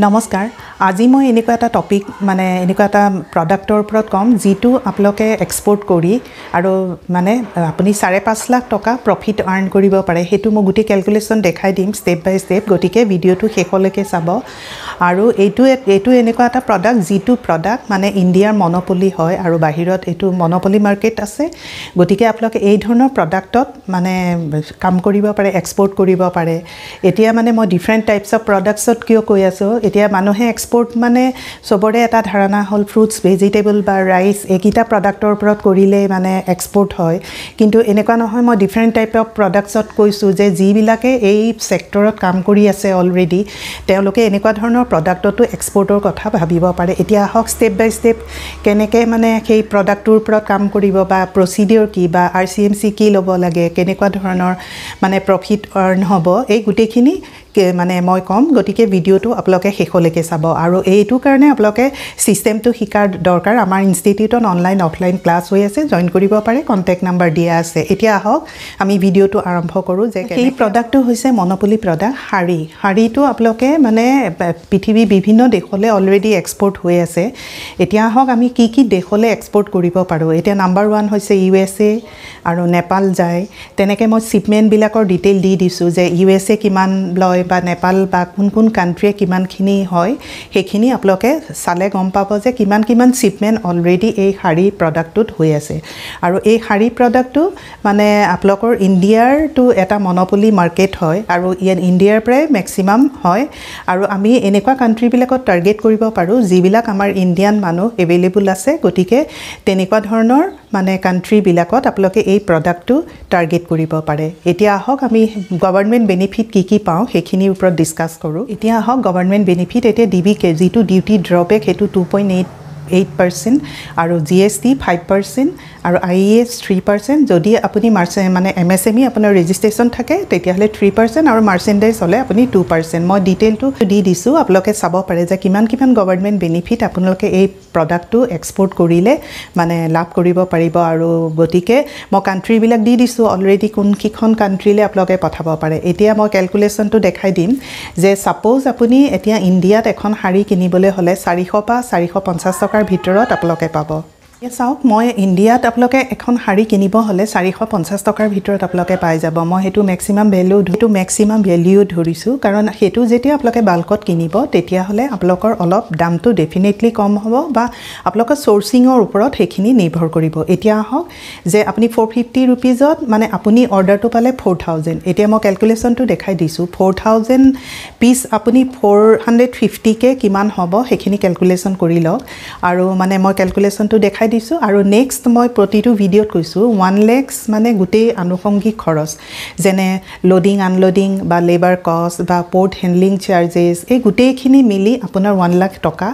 নমস্কাৰ আজি মই এনেকুৱা এটা টপিক মানে এনেকুৱা এটা প্ৰডাক্টৰ ওপৰত কম যেটো আপোনালোকে এক্সপোৰ্ট কৰি আৰু মানে আপুনি 5.5 লাখ টকা প্ৰফিট আৰ্ন কৰিব পাৰে হেতু মই গুটি ক্যালকুলেশন দেখাই দিম স্টেপ বাই স্টেপ গটিকে ভিডিওটো শেষলৈকে চাব আৰু এইটো এনেকুৱা এটা প্ৰডাক্ট যেটো প্ৰডাক্ট মানে ইণ্ডিয়াৰ মনোপলি হয় আৰু বাহিৰত এইটো মনোপলি মাৰ্কেট আছে গটিকে আপোনালোকে এই ধৰণৰ প্ৰডাক্টত মানে কাম কৰিব পাৰে এক্সপোৰ্ট কৰিব পাৰে এতিয়া মানে মই ডিফাৰেন্ট টাইপস অফ প্ৰডাক্টছত কিয় কৈ আছো এতিয়া মানুহে এক্সপোৰ্ট মানে সবৰে এটা ধাৰণা হল ফ্ৰুটস ভেজিটেবল বা ৰাইস একিটা প্ৰডাক্টৰ ওপৰত কৰিলে মানে এক্সপোৰ্ট হয় কিন্তু এনেকুৱা নহয় মই ডিফাৰেন্ট টাইপ অফ প্ৰডাক্টছত কৈছো যে জিবিলাকে এই সেক্টৰত কাম কৰি আছে অলৰেডি তেওঁলোকে এনেকুৱা ধৰণৰ প্ৰডাক্টটো এক্সপোৰ্টৰ কথা ভাবিব পাৰে এতিয়া হক স্টেপ বাই স্টেপ কেনেকৈ মানে সেই প্ৰডাক্টৰ ওপৰত কাম কৰিব বা প্ৰসিডিউৰ কি বা আৰসিএমসি কি ল'ব লাগে কেনেকুৱা ধৰণৰ মানে প্ৰফিট আৰ্ন হ'ব এই গুটেখিনি মানে মই কম গটিকে ভিডিওটো আপোনালোকে শেষলৈকে চাব আৰু এইটো কাৰণে আপোনালোকে সিস্টেমটো শিকাৰ দৰকাৰ আমাৰ ইনষ্টিটিউটত অনলাইন অফলাইন ক্লাছ হৈ আছে জয়েন কৰিব পাৰে কন্টাক্ট নাম্বাৰ দিয়া আছে এতিয়া আহক আমি ভিডিওটো আৰম্ভ কৰো যে এই প্ৰডাক্টটো হৈছে মনোপলি প্ৰডাক্ট হাৰিটো আপোনালোকে মানে পৃথিৱী বিভিন্ন দেশলৈ অলৰেডি এক্সপোৰ্ট হৈ আছে এতিয়া আহক আমি কি দেশলৈ এক্সপোৰ্ট কৰিব পাৰো এতিয়া নাম্বাৰ 1 হৈছে ইউএসএ আৰু নেপাল যায় তেনেকৈ মই শিপমেন্ট বিলাকৰ ডিটেইল দি দিছো যে ইউএসএ কিমান লয় বা নেপাল বা কোন কান্ট্ৰি কিমানখিনি হয় হেখিনি আপোনালোকে সালে গম পাব যে কিমান শিপমেন্ট অলৰেডি এই হাৰি প্ৰডাক্টত হৈ আছে আৰু এই হাৰি প্ৰডাক্টটো মানে আপোনালোকৰ ইণ্ডিয়াৰ টু এটা মনোপলি মাৰ্কেট হয় আৰু ইণ্ডিয়াৰ প্ৰায় ম্যাক্সিমাম হয় আৰু আমি এনেকুৱা কান্ট্ৰি বিলাকত টাৰ্গেট কৰিব পাৰো যিবিলাক আমাৰ ইণ্ডিয়ান মানুহ এভেইলেবল আছে গটিকে তেনেকুৱা ধৰণৰ মানে কান্ট্ৰি বিলাকত আপোনালোকে এই প্ৰডাক্টটো টাৰ্গেট কৰিব পাৰে এতিয়া আহক আমি গভৰ্নমেন্ট বেনিফিট কি পাও হেখিনিৰ ওপৰত ডিসকাস কৰো এতিয়া আহক গভৰ্নমেন্ট বেনিফিট এতিয়া ডিবিকে যেটো ডিউটি ড্ৰবেক হেতু 2.8% আৰু জিএসটি 5% আৰু আইএস 3% যদি আপুনি মানে এমএসএমই আপোনাৰ ৰেজিষ্ট্ৰেচন থাকে তেতিয়াহলে 3% আৰু মাৰ্চেন্ডাইজ হলে আপুনি 2% মই ডিটেইলটো দি দিছো আপোনালোকে চাব পাৰে যে কিমান গভৰ্নমেন্ট বেনিফিট আপোনালোকে এই প্ৰডাক্টটো এক্সপোৰ্ট কৰিলে মানে লাভ কৰিব পাৰিব আৰু গটিকে মই কান্ট্ৰি বিলাক দি দিছো অলৰেডি কোন কিখন কান্ট্ৰিলে আপোনালোকে পঠাব পাৰে এতিয়া মই ক্যালকুলেশনটো দেখাই দিম যে সাপোজ আপুনি এতিয়া ইণ্ডিয়াত এখন হাৰি কিনিবলৈ হলে 400 বা 450 টকাৰ ভিতৰত আপোনালোকে পাব চাওক মই ইণ্ডিয়াত আপোনালোকে এখন হাৰি কিনিব হলে 450 টকাৰ ভিতৰত আপোনালোকে পাই যাব মই হেতু ম্যাক্সিমাম ভ্যালু ধৰিছো কাৰণ হেতু যেতিয়া আপোনালোকে বাল্কত কিনিব তেতিয়া হলে আপোনালোকৰ অলপ দামটো ডেফিনেটলি কম হ'ব বা আপোনালোকৰ সোৰ্সিংৰ ওপৰত হেখিনি নিৰ্ভৰ কৰিব এতিয়া হওক যে আপুনি 450 रुपीजত মানে আপুনি অৰ্ডাৰটো পালে 4000 এতিয়া মই ক্যালকুলেশনটো দেখাই দিছো 4000 পিস আপুনি 450 কে কিমান হ'ব হেখিনি ক্যালকুলেশন কৰি লওক আৰু মানে মই ক্যালকুলেশনটো দেখাই দিছো আৰু নেক্সট মই প্ৰতিটো ভিডিওত কৈছো 1 লাখ মানে গুটে আনুষঙ্গিক খৰচ যেনে লোডিং আনলোডিং বা লেবাৰ কষ্ট বা পোৰ্ট হ্যান্ডলিং চাৰ্জেস এই গুটেখিনি মিলি আপোনাৰ 1 লাখ টকা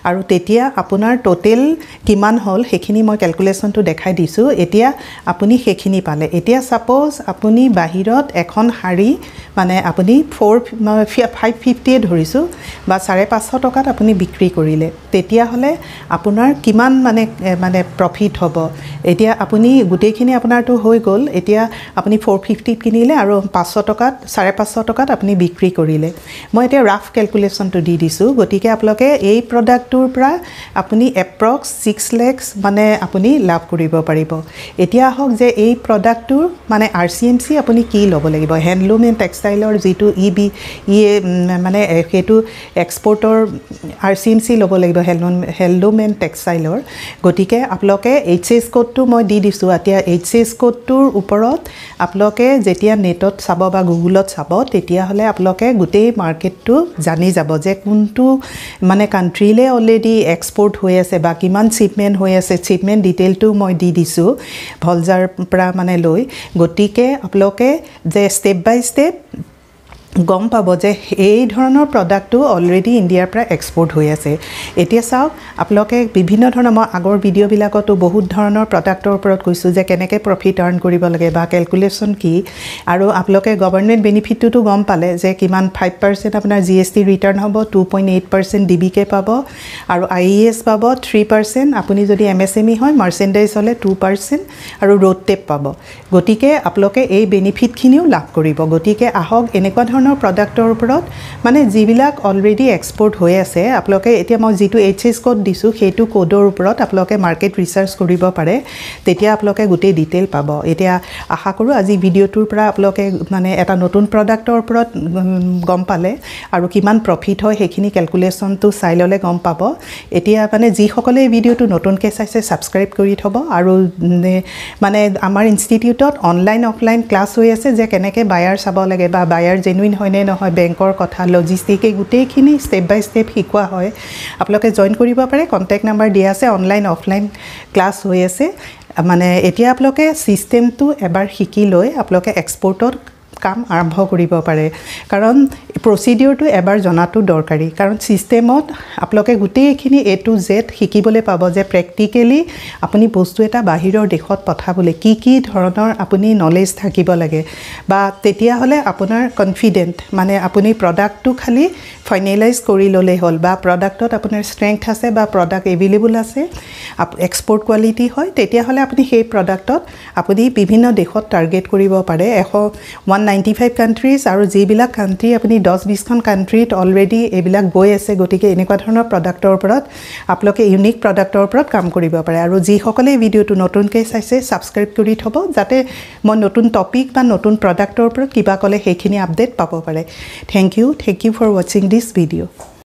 আৰু তেতিয়া আপোনাৰ টোটাল কিমান হল হেখিনি মই ক্যালকুলেশনটো দেখাই দিছো এতিয়া আপুনি হেখিনি পালে এতিয়া সাপোজ আপুনি বাহিৰত এখন হাৰি মানে আপুনি 550 ধৰিছো বা 550 টকাত আপুনি বিক্ৰী কৰিলে তেতিয়া হলে আপোনাৰ কিমান মানে প্ৰফিট হ'ব এতিয়া আপুনি গুটেখিনি আপোনাৰটো হৈ গল এতিয়া আপুনি 450 কিনিলে আৰু 500 টকাত 550 টকাত আপুনি বিক্ৰী কৰিলে মই এতিয়া ৰাফ ক্যালকুলেশনটো দি দিছো গটিকে আপোনালোকে এই প্ৰডাক্টৰ পৰা আপুনি এপ্ৰক্স 6 লাখ মানে আপুনি লাভ কৰিব পাৰিব এতিয়া হওক যে এই প্ৰডাক্টৰ মানে আৰসিএমসি আপুনি কি ল'ব লাগিব হ্যান্ডলুম এণ্ড টেক্সটাইলৰ যেটো মানে হেতু এক্সপোৰ্টৰ আৰসিএমসি ল'ব লাগিব হ্যান্ডলুম এণ্ড টেক্সটাইলৰ গটিকে আপোনালোকে এইচএস কোডটো মই দি দিছো এতিয়া এইচএস কোডটোৰ ওপৰত আপোনালোকে যেতিয়া নেটত চাব বা গুগলত চাব তেতিয়া হলে আপোনালোকে গুটেই মাৰ্কেটটো জানি যাব যে কোনটো মানে কান্ট্ৰিলে অলৰেডি এক্সপোৰ্ট হৈ আছে বা কিমান শিপমেন্ট হৈ আছে শিপমেন্ট ডিটেইলটো মই দি দিছো ভলজাৰ পৰা মানে লৈ গটিকে আপোনালোকে যে স্টেপ বাই স্টেপ গম পাব যে এই ধৰণৰ প্ৰডাক্টটো অলৰেডি ইণ্ডিয়াৰ পৰা এক্সপোৰ্ট হৈ আছে এতিয়া চাওক আপোনালোকে বিভিন্ন ধৰণৰ মই আগৰ ভিডিও বিলাকতো বহুত ধৰণৰ প্ৰডাক্টৰ ওপৰত কৈছো যে কেনেকৈ প্ৰফিট আৰ্ন কৰিব লাগে বা ক্যালকুলেশন কি আৰু আপোনালোকে গভৰ্নমেন্ট বেনিফিটটো গম পালে যে কিমান 5% আপোনাৰ জিএসটি ৰিটাৰ্ণ হ'ব 2.8% ডিবিকে পাব আৰু আইএস পাব 3% আপুনি যদি এমএসএমই হয় মাৰ্চেন্ডাইজ হলে 2% আৰু ৰোড টেপ পাব গটিকে আপোনালোকে এই বেনিফিটখিনিও লাভ কৰিব গটিকে আহক এনেকুৱা ধৰণৰ প্ৰডাক্টৰ ওপৰত মানে যিবিলাক অলৰেডি এক্সপোৰ্ট হৈ আছে আপোনালোকে এতিয়া মই যিটো HS কোড দিছোঁ সেইটো কোডৰ ওপৰত আপোনালোকে মাৰ্কেট ৰিচাৰ্চ কৰিব পাৰে তেতিয়া আপোনালোকে গোটেই ডিটেইল পাব এতিয়া আশা কৰোঁ আজি ভিডিঅ'টোৰ পৰা আপোনালোকে মানে এটা নতুন প্ৰডাক্টৰ ওপৰত গম পালে আৰু কিমান প্ৰফিট হয় সেইখিনি ক্যালকুলেশনটো চাই ল'লে গম পাব এতিয়া মানে যিসকলে এই ভিডিঅ'টো নতুনকৈ চাইছে সাবস্ক্ৰাইব কৰি থব আৰু মানে আমাৰ ইনষ্টিটিউটত অনলাইন অফলাইন ক্লাছ হৈ আছে যে কেনেকৈ বায়াৰ চাব লাগে বা বায়াৰ জেনুইন হয়নে নহয় বেংকৰ কথা লজিষ্টিক এই গোটেইখিনি ষ্টেপ বাই ষ্টেপ শিকোৱা হয় আপোনালোকে জয়েন কৰিব পাৰে কন্টেক্ট নাম্বাৰ দিয়া আছে অনলাইন অফলাইন ক্লাছ হৈ আছে মানে এতিয়া আপোনালোকে সিস্টেমটো এবাৰ শিকি লৈ আপোনালোকে এক্সপোৰ্টৰ কাম আৰম্ভ কৰিব পাৰে কাৰণ প্ৰসিডিউৰটো এবাৰ জনাটো দৰকাৰী কাৰণ সিস্টেমত আপোনালোকে গোটেইখিনি A to Z শিকিবলৈ পাব যে প্ৰ্যাকটিক্যালি আপুনি বস্তু এটা বাহিৰৰ দেশত পঠাবলৈ কি ধৰণৰ আপুনি নলেজ থাকিব লাগে বা তেতিয়া হলে আপোনাৰ কনফিডেন্ট মানে আপুনি প্ৰডাক্টটো খালি ফাইনালাইজ কৰি ললে হ'ল বা প্ৰডাক্টত আপোনাৰ ষ্ট্ৰেংথ আছে বা প্ৰডাক্ট এভেইলেবল আছে এক্সপোৰ্ট কোৱালিটি হয় তেতিয়া হলে আপুনি সেই প্ৰডাক্টত আপুনি বিভিন্ন দেশত টাৰ্গেট কৰিব পাৰে 195 কান্ট্ৰিজ আৰু যিবিলাক কান্ট্ৰি আপুনি 10-20 খন কান্ট্ৰিত অলৰেডি এবিলাক গৈ আছে গতিকে এনেকুৱা ধৰণৰ প্ৰডাক্টৰ ওপৰত আপোনালোকে ইউনিক প্ৰডাক্টৰ ওপৰত কাম কৰিব পাৰে আৰু যিসকলে ভিডিঅ'টো নতুনকৈ চাইছে সাবস্ক্ৰাইব কৰি থব যাতে মই নতুন টপিক বা নতুন প্ৰডাক্টৰ ওপৰত কিবা ক'লে সেইখিনি আপডেট পাব পাৰে thank you for watching this video'